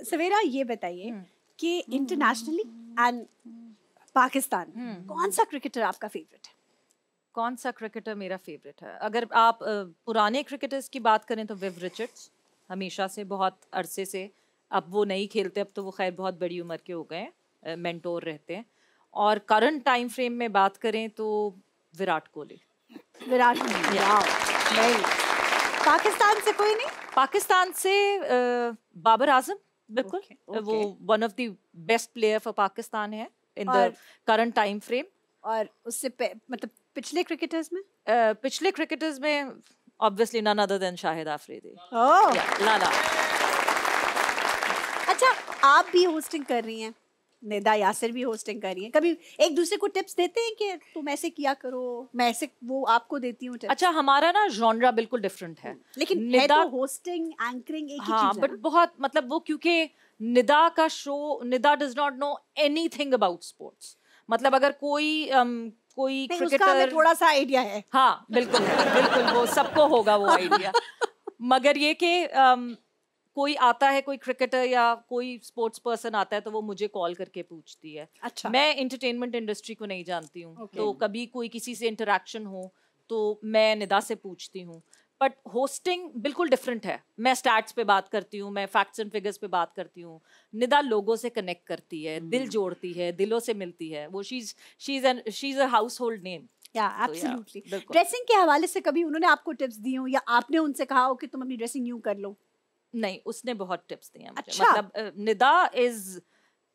सवेरा ये बताइए कि इंटरनेशनली एंड पाकिस्तान कौन सा क्रिकेटर आपका फेवरेट है? कौन सा क्रिकेटर मेरा फेवरेट है? अगर आप पुराने क्रिकेटर्स की बात करें तो विव रिचर्ड्स, हमेशा से, बहुत अरसे से। अब वो नहीं खेलते, अब तो वो खैर बहुत बड़ी उम्र के हो गए हैं, मेंटोर रहते हैं। और करंट टाइम फ्रेम में बात करें तो विराट कोहली। विराट कोहली, नहीं। पाकिस्तान से कोई नहीं? पाकिस्तान से बाबर आजम, बिल्कुल। वो one of the best player for Pakistan है in the current time frame. और उससे मतलब पिछले क्रिकेटर्स में? पिछले क्रिकेटर्स में obviously none other than Shahid Afridi. Lala. अच्छा, आप भी होस्टिंग कर रही हैं, निदा यासिर भी होस्टिंग कर रही हैं, कभी एक दूसरे को टिप्स देते हैं कि तुम ऐसे किया करो, मैं ऐसे, वो आपको देती हूँ टिप्स? अच्छा, हमारा ना जॉनरा बिल्कुल डिफरेंट है, लेकिन निदा तो होस्टिंग एंकरिंग एक ही चीज है। बट बहुत, मतलब वो, क्योंकि निदा का show, Nida does not know anything about sports. मतलब अगर कोई क्रिकेटर, थोड़ा सा आइडिया है। हाँ बिल्कुल है, बिल्कुल वो सबको होगा वो आइडिया। मगर ये कि कोई आता है, कोई क्रिकेटर या कोई स्पोर्ट्स पर्सन आता है तो वो मुझे कॉल करके पूछती है। अच्छा। मैं एंटरटेनमेंट इंडस्ट्री को नहीं जानती हूँ, तो कभी कोई किसी से इंटरेक्शन हो तो मैं निदा से पूछती हूँ। बट होस्टिंग बिल्कुल डिफरेंट है। मैं स्टैट्स पे बात करती हूँ, मैं फैक्ट्स एंड फिगर्स पे बात करती हूँ। निदा लोगों से कनेक्ट करती है, दिल जोड़ती है, दिलों से मिलती है। वो she is a house hold name. Absolutely. Dressing के हवाले से कभी उन्होंने आपको टिप्स दी हो या आपने उनसे कहा हो कि तुम अपनी ड्रेसिंग यूं कर लो? नहीं, उसने बहुत टिप्स दिए मुझे। अच्छा। मतलब निदा इज,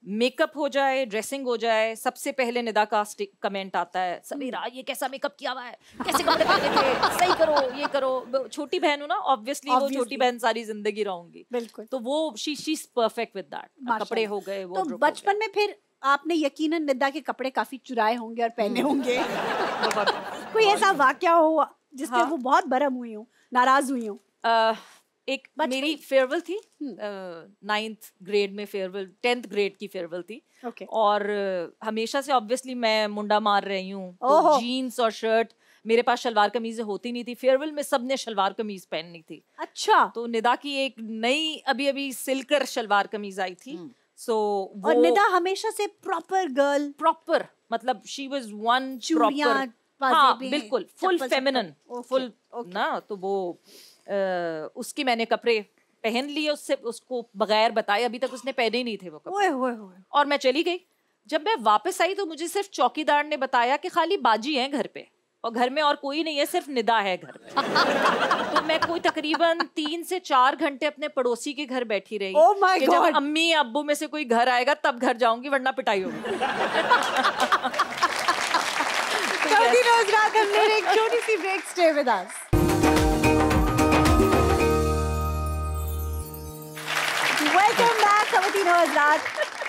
मेकअप हो जाए, ड्रेसिंग हो जाए, सबसे पहले निदा का कमेंट आता है, समीरा ये कैसा मेकअप किया हुआ है, कैसे कपड़े पहने थे, सही करो, ये करो। छोटी बहन हूं ना, ऑब्वियसली वो छोटी बहन सारी जिंदगी रहूंगी। बिल्कुल। तो वो she is perfect with that. कपड़े हो गए, वो तो बचपन में फिर आपने यकीनन निदा के कपड़े काफी चुराए होंगे और पहने होंगे। कोई ऐसा वाकया हो जिससे वो बहुत बरम हुई हो, नाराज हुई हो? एक मेरी फेयरवेल थी, 9th ग्रेड में फेयरवेल, 10th ग्रेड की फेयरवेल थी। और हमेशा से ऑब्वियसली मैं मुंडा मार रही हूँ, तो जीन्स और शर्ट, मेरे पास शलवार कमीजें होती नहीं थी। फेयरवेल में सबने शलवार कमीज पहननी थी। अच्छा। तो निदा की एक नई अभी सिल्कर शलवार कमीज आई थी। सो और निदा हमेशा से प्रॉपर गर्ल, प्रॉपर, मतलब शी वाज वन प्रॉपर, हाँ बिल्कुल फुल फेमिनिन, फुल ना। तो वो उसकी मैंने कपड़े पहन लिए, उसको बगैर बताए, अभी तक उसने पहने ही नहीं थे वो कपड़े। और मैं चली गई। जब मैं वापस आई तो मुझे सिर्फ चौकीदार ने बताया कि खाली बाजी है घर पे, और घर में और कोई नहीं है, सिर्फ निदा है घर पे। तो मैं कोई तकरीबन 3 से 4 घंटे अपने पड़ोसी के घर बैठी रही। Oh my God. जब अम्मी अब्बू में से कोई घर आएगा तब घर जाऊंगी, वरना पिटाई होगी। एक छोटी सी break, stay with us. Welcome back ख़वातीन और हज़रात।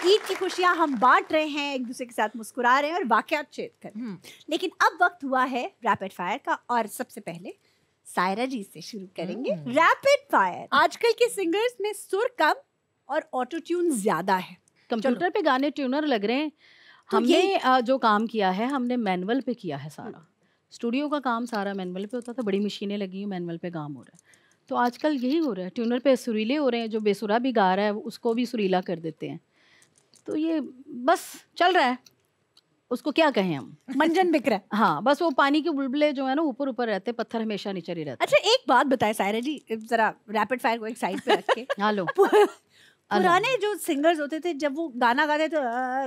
ईद की खुशियां हम बांट रहे हैं, एक दूसरे के साथ मुस्कुरा रहे हैं और वाक़यात शेयर कर रहे हैं। लेकिन अब वक्त हुआ है रैपिड फायर का, और सबसे पहले सायरा जी से शुरू करेंगे। Rapid fire. आजकल के सिंगर्स में सुर कम और ऑटो ट्यून ज्यादा है। कंप्यूटर पे गाने ट्यूनर लग रहे हैं। हमने जो काम किया है, हमने मैनुअल पे किया है सारा। स्टूडियो का काम सारा मैनुअल पे होता था, बड़ी मशीनें लगी, मैनुअल पे काम हो रहा है। तो आजकल यही हो रहा है, ट्यूनर पे सुरीले हो रहे हैं, जो बेसुरा भी गा रहा है उसको भी सुरीला कर देते हैं। तो ये बस चल रहा है, उसको क्या कहें हम, मंजन बिक रहा है। हाँ, बस वो पानी के बुलबुले जो है ना ऊपर ऊपर रहते, पत्थर हमेशा नीचे ही रहते। अच्छा, एक बात बताएं सायरा जी, जरा रैपिड फायर को एक साइड पे रख के। हेलो। पुराने जो सिंगर्स होते थे, जब वो गाना गाते तो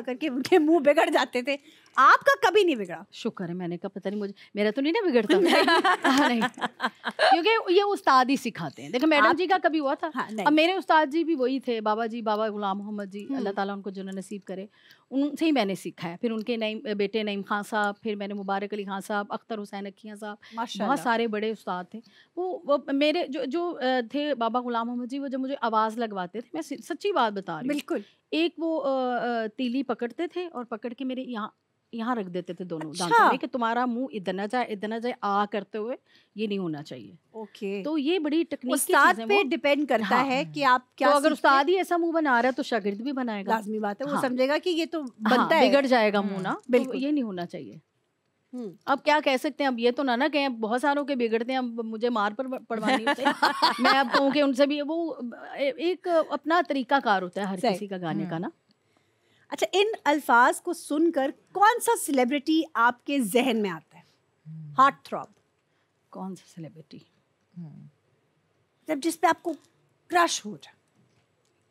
करके उनके मुंह बिगड़ जाते थे, आपका कभी नहीं बिगड़ा? शुक्र है, मैंने कहा पता नहीं मुझे, मेरा तो नहीं ना बिगड़ता। नहीं, क्योंकि ये उस्ताद ही सिखाते हैं। देखो मैडम जी का कभी हुआ था? हाँ, अब मेरे उस्ताद जी भी वही थे, बाबा जी, बाबा गुलाम मोहम्मद जी, अल्लाह ताला उनको जन्नत नसीब करे। उनसे ही मैंने सीखा है। फिर उनके बेटे नईम खान साहब, फिर मैंने मुबारक अली खान साहब, अख्तर हुसैन अखियाँ साहब, बहुत सारे बड़े उस्ताद थे। वो मेरे जो थे बाबा गुलाम मोहम्मद जी, वो जब मुझे आवाज़ लगवाते थे, मैं सच्ची बात बता रही हूँ, बिल्कुल, एक वो तीली पकड़ते थे और पकड़ के मेरे यहाँ रख देते थे दोनों दांतों में, कि तुम्हारा मुंह इधर ना जाए आ करते हुए ये नहीं होना चाहिए। ओके। तो ये बड़ी टेक्निक उस्ताद पे डिपेंड करता है कि आप क्या। तो अगर उस्ताद ही ऐसा मुंह बना रहा है तो शागिर्द भी बनाएगा, लाजमी बात है। वो समझेगा कि ये तो बनता है, बिगड़ जाएगा मुंह ना, बिल्कुल ये नहीं होना चाहिए। अब क्या कह सकते हैं, अब ये तो ना कहें बहुत सारों के बिगड़ते हैं, अब मुझे मार पर पड़वानी होती है। मैं अब कहूँ कि उनसे भी वो एक अपना तरीकाकार होता है हर किसी का गाने का ना। अच्छा, इन अल्फाज को सुनकर कौन सा सेलिब्रिटी आपके जहन में आता है? हार्ट थ्रॉब कौन सा सेलिब्रिटी जब जिस पे आपको क्रश हो जाए?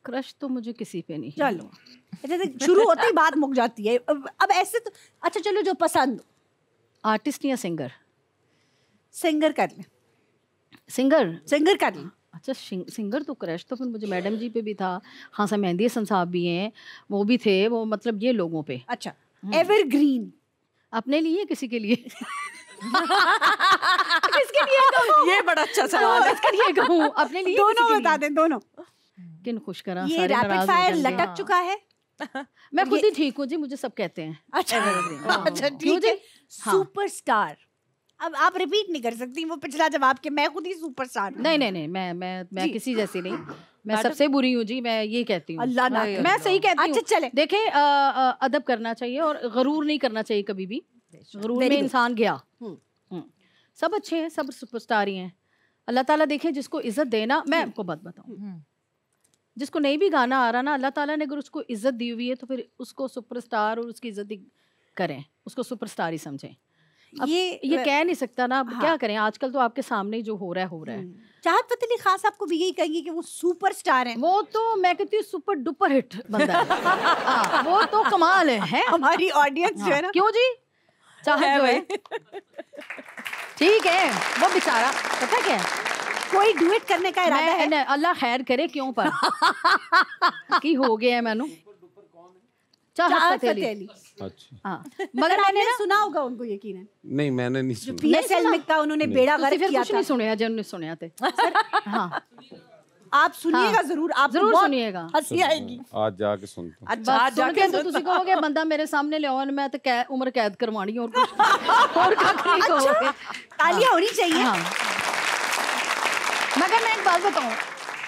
क्रश तो मुझे किसी पे नहीं। चलो, अच्छा शुरू होते ही बात मुक जाती है। अब ऐसे तो अच्छा चलो, जो पसंद हो। आर्टिस्ट या सिंगर? सिंगर कर लें। सिंगर कर लें। अच्छा, सिंगर तो क्रश तो फिर मुझे मैडम जी पे भी था, हाँ सर मेहंदी हसन साहब भी हैं, वो भी थे, वो मतलब ये लोगों पे। अच्छा, एवरग्रीन अपने लिए किसी के लिए? किसके लिए कहूं? ये बड़ा अच्छा सवाल है। किसके लिए कहूँ? अपने लिए? दोनों बता दें, दोनों। किन खुश करा? ये रैपिड फायर लटक चुका है। मैं खुद ही ठीक हूँ जी, मुझे सब कहते हैं। अच्छा अच्छा ठीक है। सुपरस्टार, अब आप रिपीट नहीं कर सकती वो पिछला जवाब के, मैं खुद ही सुपरस्टार। नहीं, मैं किसी जैसी नहीं, मैं सबसे बुरी हूँ जी, मैं ये कहती हूँ। अल्लाह ना, मैं सही कहती हूँ। अच्छा चले, देखे अदब करना चाहिए और गरूर नहीं करना चाहिए कभी भी। गरूर में इंसान गया। सब अच्छे हैं, सब सुपरस्टार ही हैं। अल्लाह ताला देखे जिसको इज्जत देना, मैं आपको बात बताऊँ, जिसको नहीं भी गाना आ रहा ना, अल्लाह ताला ने अगर उसको इज्जत दी हुई है तो फिर उसको सुपरस्टार और उसकी इज्जत करें, उसको सुपरस्टार ही समझें। ये कह नहीं सकता ना, अब क्या करें, आजकल तो आपके सामने ही जो हो रहा है। चाहत फतेह अली खान साहब को भी यही कहेंगे कि वो सुपरस्टार हैं? वो तो मैं कहती हूँ सुपर डुपर हिट बंदा है। वो तो कमाल है। हमारी ऑडियंस जो है ना, क्यों जी, चाहत जो है ठीक है, वो बेचारा पता क्या है, कोई डुएट करने का इरादा है? अल्लाह खैर करे, क्यों पर की हो गया है मैनू चाहत फतेह अली। अच्छा हाँ, मगर मैंने सुना होगा उनको, यकीनन। नहीं, मैंने नहीं सुना। PSL में का उन्होंने बेड़ा गर्क किया था। कुछ नहीं सुना जिन्होंने सुना थे। हाँ, आप सुनिएगा जरूर, आप जरूर सुनिएगा, हंसी आएगी। आज जाके सुनता हूँ। अच्छा, आज जाके तो तुसी कहोगे बंदा मेरे सामने ले आओ, मैं तो उम्र कैद करवानी और कुछ और नहीं कहोगे। तालियां होनी चाहिए। मगर मैं एक बात बताऊं,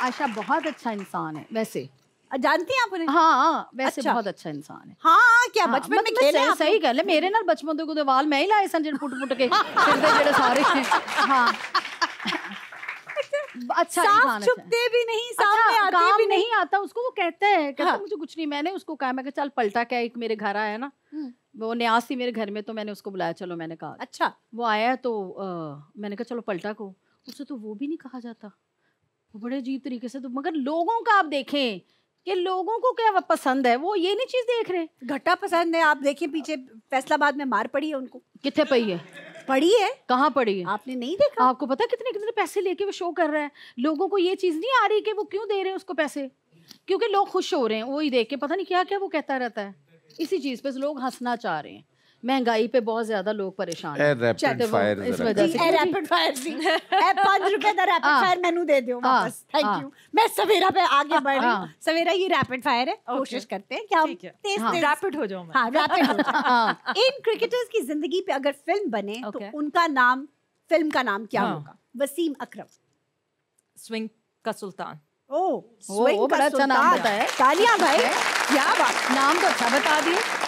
आयशा बहुत अच्छा इंसान है वैसे, जानती हैं आप उन्हें? हाँ, वैसे बहुत अच्छा इंसान है। हाँ, क्या बचपन में खेले आप? सही कह ले, मेरे नाल बचपन तो वाल मैं ही लाए सन जिन पुट के फिरदे जेड़े सारे। हाँ, अच्छा इंसान है, छुपते भी नहीं, सामने आते भी नहीं आता उसको, वो कहता है मुझे कुछ नहीं। मैंने उसको कहा, मैं चल पलटा क्या, एक मेरे घर आया ना, वो न्यास थी मेरे घर में, तो मैंने उसको बुलाया, चलो मैंने कहा अच्छा। वो आया तो मैंने कहा चलो पलटा को, उससे तो वो भी नहीं कहा जाता, वो बड़े अजीब तरीके से। तो मगर लोगों का आप देखें कि लोगों को क्या पसंद है, वो ये नहीं चीज देख रहे, घटा पसंद है। आप देखिए पीछे फैसलाबाद में मार पड़ी है उनको। कितने पड़ी है? पड़ी है। कहाँ पड़ी है? आपने नहीं देखा? आपको पता कितने कितने पैसे लेके वो शो कर रहा है। लोगों को ये चीज नहीं आ रही कि वो क्यों दे रहे हैं उसको पैसे, क्योंकि लोग खुश हो रहे हैं, वही देख के पता नहीं क्या क्या वो कहता रहता है। इसी चीज पे लोग हंसना चाह रहे हैं। महंगाई पे बहुत ज्यादा लोग परेशान हैं। रैपिड फायर इस वजह से रैपिड फायर सी 5 रुपए का रैपिड फायर मेनू दे दो वापस। Thank you. मैं सवेरा पे आगे बढ़ रही हूँ। सवेरा ये रैपिड फायर है, कोशिश करते हैं कि हम तेज रैपिड हो जाऊं। हाँ, रैपिड हो जाओ। इन क्रिकेटर्स की जिंदगी पे अगर फिल्म बने तो उनका नाम, फिल्म का नाम क्या होगा? वसीम अकरम, स्विंग का सुल्तान। ओह, स्विंग का बड़ा अच्छा नाम बताया। तालियां भाई, क्या बात, नाम तो अच्छा बता दिए।